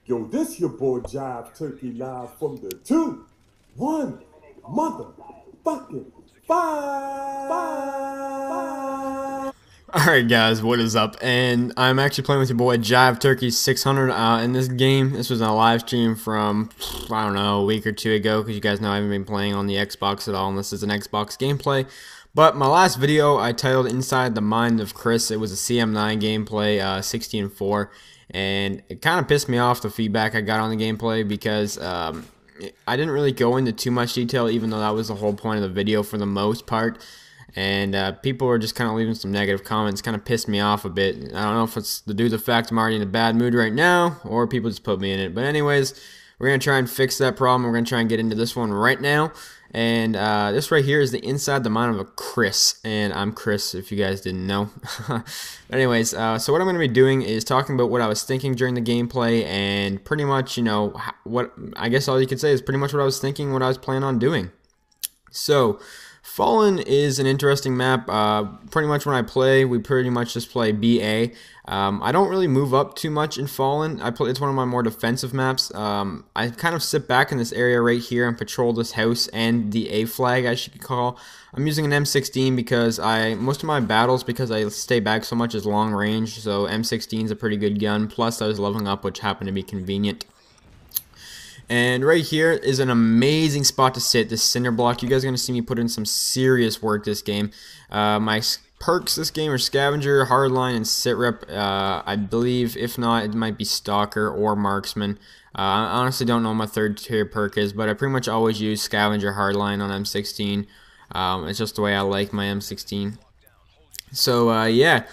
Yo, this your boy Jive Turkey live from the 2-1 motherfucking 5. Alright guys, what is up? And I'm actually playing with your boy Jive Turkey 600 in this game. This was a live stream from, I don't know, a week or two ago, because you guys know I haven't been playing on the Xbox at all, and this is an Xbox gameplay. But my last video I titled Inside the Mind of Chris. It was a CM9 gameplay, 16-4, and it kind of pissed me off, the feedback I got on the gameplay, because I didn't really go into too much detail, even though that was the whole point of the video for the most part. And people were just kind of leaving some negative comments, kind of pissed me off a bit. I don't know if it's due to the fact I'm already in a bad mood right now, or people just put me in it. But anyways, we're going to try and fix that problem. We're going to try and get into this one right now. And this right here is the Inside the Mind of a Chris. And I'm Chris, if you guys didn't know. Anyways, so what I'm going to be doing is talking about what I was thinking during the gameplay. And pretty much, you know, what I guess all you could say is pretty much what I was thinking, what I was planning on doing. So Fallen is an interesting map. Pretty much when I play, we pretty much just play BA. I don't really move up too much in Fallen. It's one of my more defensive maps. I kind of sit back in this area right here and patrol this house and the A flag, I should call. I'm using an M16 because most of my battles, because I stay back so much, is long range. So M16 is a pretty good gun. Plus I was leveling up, which happened to be convenient. And right here is an amazing spot to sit, this cinder block. You guys are going to see me put in some serious work this game. My perks this game are Scavenger, Hardline, and Sitrep. I believe, if not, it might be Stalker or Marksman. I honestly don't know what my third tier perk is, but I pretty much always use Scavenger, Hardline on M16. It's just the way I like my M16. So, yeah.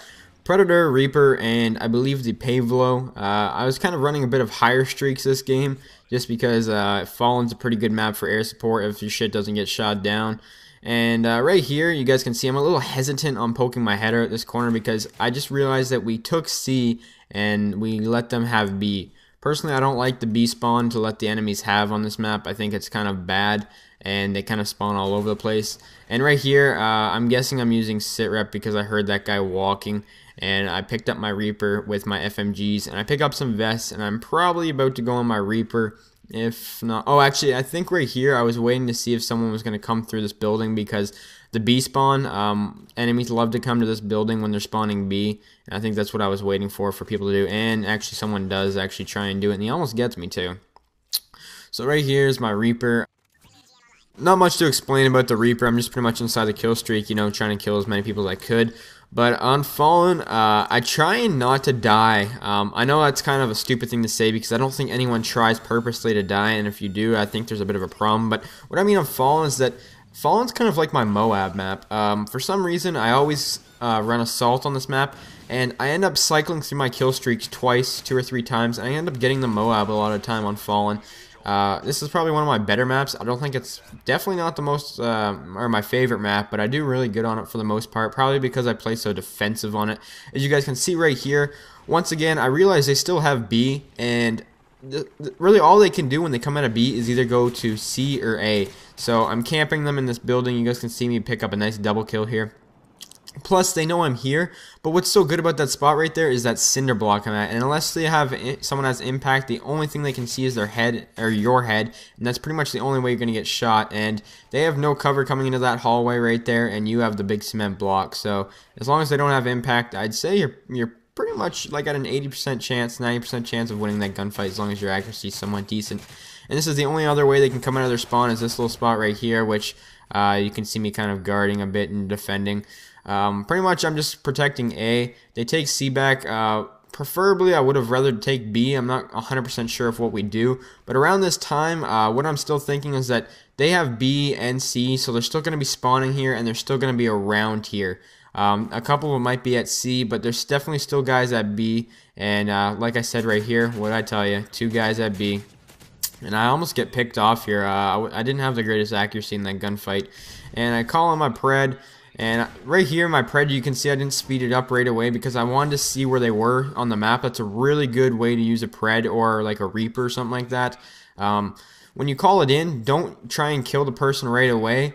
Predator, Reaper, and I believe the Pavlo. I was kind of running a bit of higher streaks this game, just because Fallen's a pretty good map for air support if your shit doesn't get shot down. And right here, you guys can see I'm a little hesitant on poking my header at this corner, because I just realized that we took C and we let them have B. Personally, I don't like the B spawn to let the enemies have on this map. I think it's kind of bad, and they kind of spawn all over the place. And right here, I'm guessing I'm using Sitrep because I heard that guy walking. And I picked up my Reaper with my FMGs, and I pick up some vests, and I'm probably about to go on my Reaper. If not, oh, actually, I think right here I was waiting to see if someone was going to come through this building, because the B spawn, enemies love to come to this building when they're spawning B, and I think that's what I was waiting for people to do. And actually, someone does actually try and do it, and he almost gets me too. So right here is my Reaper. Not much to explain about the Reaper. I'm just pretty much inside the kill streak, you know, trying to kill as many people as I could. But on Fallen, I try not to die. I know that's kind of a stupid thing to say, because I don't think anyone tries purposely to die, and if you do, I think there's a bit of a problem. But what I mean on Fallen is that Fallen's kind of like my Moab map. For some reason, I always run Assault on this map, and I end up cycling through my kill streaks twice, 2 or 3 times, and I end up getting the Moab a lot of the time on Fallen. This is probably one of my better maps. I don't think it's definitely not the most, or my favorite map, but I do really good on it for the most part, probably because I play so defensive on it. As you guys can see right here, once again, I realize they still have B, and really all they can do when they come out of B is either go to C or A. So I'm camping them in this building. You guys can see me pick up a nice double kill here. Plus, they know I'm here, but what's so good about that spot right there is that cinder block I'm at, and unless they have someone has impact, the only thing they can see is their head, or your head, and that's pretty much the only way you're going to get shot, and they have no cover coming into that hallway right there, and you have the big cement block. So as long as they don't have impact, I'd say you're pretty much like at an 80% chance, 90% chance of winning that gunfight, as long as your accuracy is somewhat decent. And this is the only other way they can come out of their spawn, is this little spot right here, which you can see me kind of guarding a bit and defending. Pretty much I'm just protecting A. They take C back. Preferably I would have rather take B. I'm not 100% sure of what we do. But around this time, what I'm still thinking is that they have B and C, so they're still going to be spawning here, and they're still going to be around here. A couple of them might be at C, but there's definitely still guys at B. And like I said right here, what did I tell you? 2 guys at B. And I almost get picked off here. I didn't have the greatest accuracy in that gunfight. And I call on my Pred. And right here, my Pred, you can see I didn't speed it up right away because I wanted to see where they were on the map. That's a really good way to use a Pred or like a Reaper or something like that. When you call it in, don't try and kill the person right away.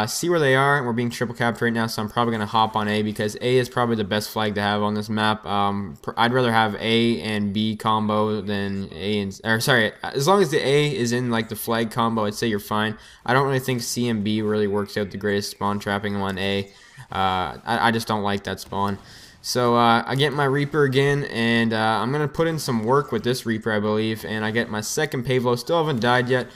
see where they are. We're being triple capped right now, so I'm probably going to hop on A because A is probably the best flag to have on this map. I'd rather have A and B combo than A and, or sorry, as long as the A is in like the flag combo, I'd say you're fine. I don't really think C and B really works out the greatest spawn trapping on A. I just don't like that spawn. So I get my Reaper again, and I'm going to put in some work with this Reaper, I believe, and I get my second Pavlo. Still haven't died yet.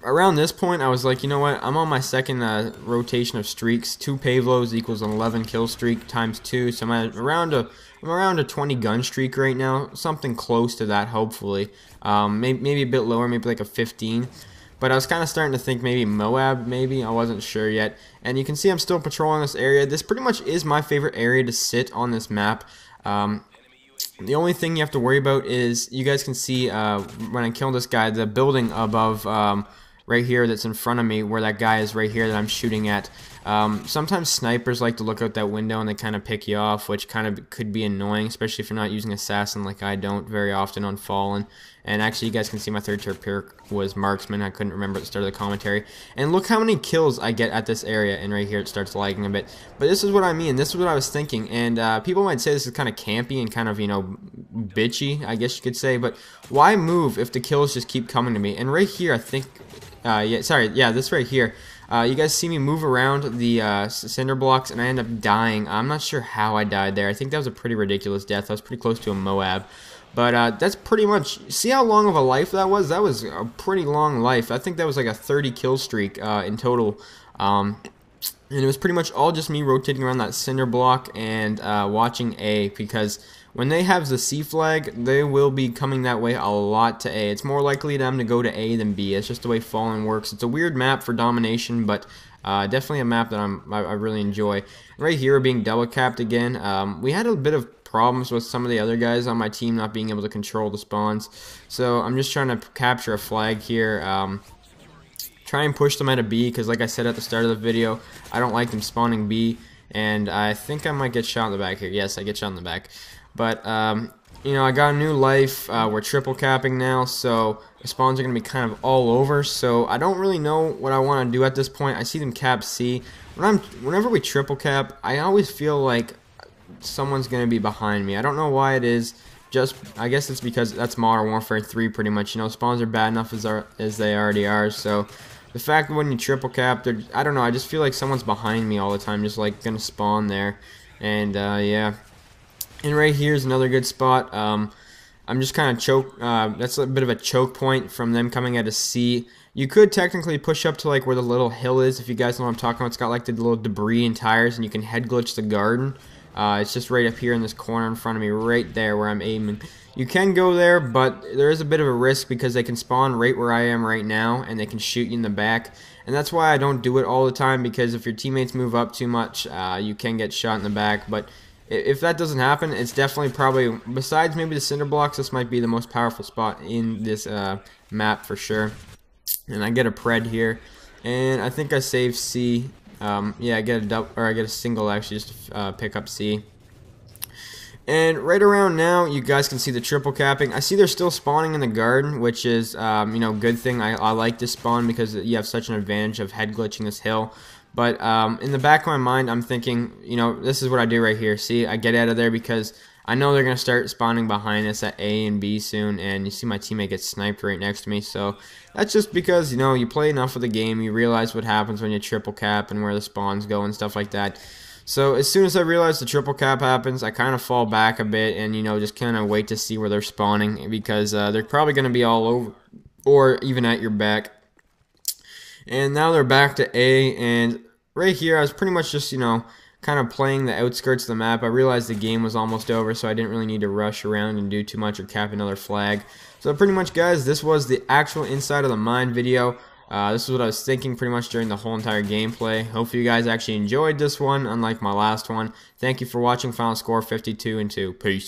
Around this point, I was like, you know what, I'm on my second rotation of streaks. 2 Pavlos equals an 11 kill streak times 2, so I'm around a 20 gun streak right now, something close to that, hopefully. Maybe a bit lower, maybe like a 15. But I was kind of starting to think maybe Moab, maybe. I wasn't sure yet. And you can see I'm still patrolling this area. This pretty much is my favorite area to sit on this map. The only thing you have to worry about is, you guys can see when I kill this guy, the building above right here that's in front of me, where that guy is right here that I'm shooting at. Sometimes snipers like to look out that window and they kind of pick you off, which kind of could be annoying, especially if you're not using assassin like I don't very often on Fallen. And actually, you guys can see my third tier perk was marksman. I couldn't remember at the start of the commentary. And look how many kills I get at this area, and right here it starts lagging a bit. But this is what I mean. This is what I was thinking. And people might say this is kind of campy and kind of, you know, bitchy, I guess you could say. But why move if the kills just keep coming to me? And right here, I think, this right here. You guys see me move around the cinder blocks, and I end up dying. I'm not sure how I died there. I think that was a pretty ridiculous death. I was pretty close to a Moab. But that's pretty much, see how long of a life that was? That was a pretty long life. I think that was like a 30 kill streak in total. And it was pretty much all just me rotating around that cinder block and watching A, because when they have the C flag, they will be coming that way a lot to A. It's more likely them to go to A than B. It's just the way Fallen works. It's a weird map for domination, but definitely a map that I really enjoy. Right here, being double capped again. We had a bit of problems with some of the other guys on my team not being able to control the spawns. So I'm just trying to capture a flag here. Try and push them at a B, because like I said at the start of the video, I don't like them spawning B. And I think I might get shot in the back here. Yes, I get shot in the back. But, you know, I got a new life. We're triple capping now, so the spawns are going to be kind of all over. So I don't really know what I want to do at this point. I see them cap C. Whenever we triple cap, I always feel like someone's going to be behind me. I don't know why it is. I guess it's because that's Modern Warfare 3 pretty much. You know, spawns are bad enough as they already are. So the fact that when you triple cap, I don't know, I just feel like someone's behind me all the time, just like going to spawn there. And, yeah. And right here is another good spot. I'm just kind of that's a bit of a choke point from them coming at a C. You could technically push up to like where the little hill is, if you guys know what I'm talking about. It's got like the little debris and tires, and you can head glitch the garden. It's just right up here in this corner in front of me, right there where I'm aiming. You can go there, but there is a bit of a risk because they can spawn right where I am right now, and they can shoot you in the back. And that's why I don't do it all the time, because if your teammates move up too much, you can get shot in the back. But if that doesn't happen, it's definitely probably, besides maybe the cinder blocks, this might be the most powerful spot in this map for sure. And I get a pred here, and I think I save C. Yeah, I get a single actually, just to pick up C. And right around now, you guys can see the triple capping. I see they're still spawning in the garden, which is, you know, good thing. I like this spawn because you have such an advantage of head glitching this hill. But in the back of my mind, I'm thinking, you know, this is what I do right here. See, I get out of there because I know they're going to start spawning behind us at A and B soon. And you see my teammate get sniped right next to me. So that's just because, you know, you play enough of the game. You realize what happens when you triple cap and where the spawns go and stuff like that. So as soon as I realize the triple cap happens, I kind of fall back a bit and, you know, just kind of wait to see where they're spawning, because they're probably going to be all over or even at your back. And now they're back to A, and right here I was pretty much just, you know, kind of playing the outskirts of the map. I realized the game was almost over, so I didn't really need to rush around and do too much or cap another flag. So pretty much, guys, this was the actual Inside of the Mine video. This is what I was thinking pretty much during the whole entire gameplay. Hopefully you guys actually enjoyed this one, unlike my last one. Thank you for watching. Final score 52-2. Peace.